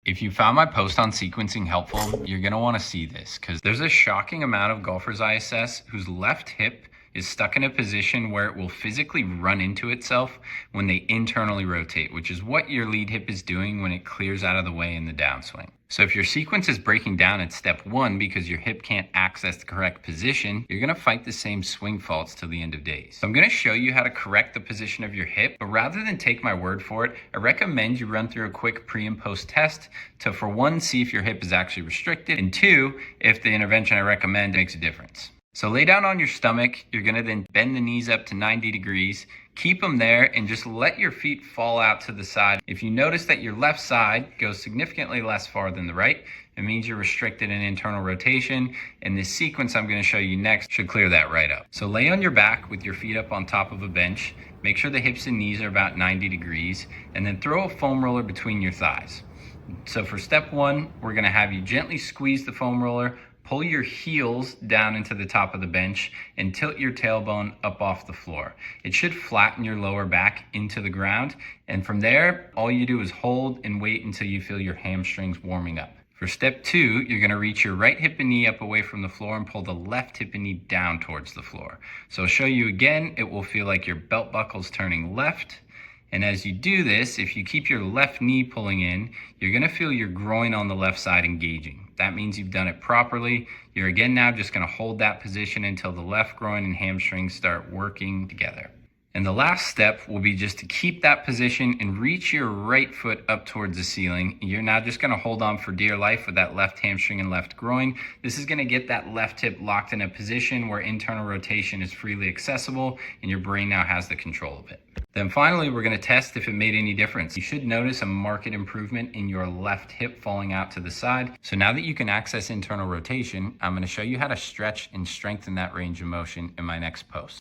If you found my post on sequencing helpful, you're going to want to see this because there's a shocking amount of golfers I assess whose left hip is stuck in a position where it will physically run into itself when they internally rotate, which is what your lead hip is doing when it clears out of the way in the downswing. So if your sequence is breaking down at step 1 because your hip can't access the correct position, you're going to fight the same swing faults till the end of days. So I'm going to show you how to correct the position of your hip, but rather than take my word for it, I recommend you run through a quick pre and post test to, for 1, see if your hip is actually restricted, and 2, if the intervention I recommend makes a difference. So lay down on your stomach. You're going to then bend the knees up to 90 degrees. Keep them there and just let your feet fall out to the side. If you notice that your left side goes significantly less far than the right, it means you're restricted in internal rotation, and this sequence I'm going to show you next should clear that right up. So lay on your back with your feet up on top of a bench. Make sure the hips and knees are about 90 degrees, and then throw a foam roller between your thighs. So for step 1, we're going to have you gently squeeze the foam roller, pull your heels down into the top of the bench, and tilt your tailbone up off the floor. It should flatten your lower back into the ground, and from there, all you do is hold and wait until you feel your hamstrings warming up. For step 2, you're going to reach your right hip and knee up away from the floor and pull the left hip and knee down towards the floor. So I'll show you again. It will feel like your belt buckle's turning left. And as you do this, if you keep your left knee pulling in, you're going to feel your groin on the left side engaging. That means you've done it properly. You're again now just going to hold that position until the left groin and hamstrings start working together. And the last step will be just to keep that position and reach your right foot up towards the ceiling. You're now just going to hold on for dear life with that left hamstring and left groin. This is going to get that left hip locked in a position where internal rotation is freely accessible and your brain now has the control of it. Then finally, we're going to test if it made any difference. You should notice a marked improvement in your left hip falling out to the side. So now that you can access internal rotation, I'm going to show you how to stretch and strengthen that range of motion in my next post.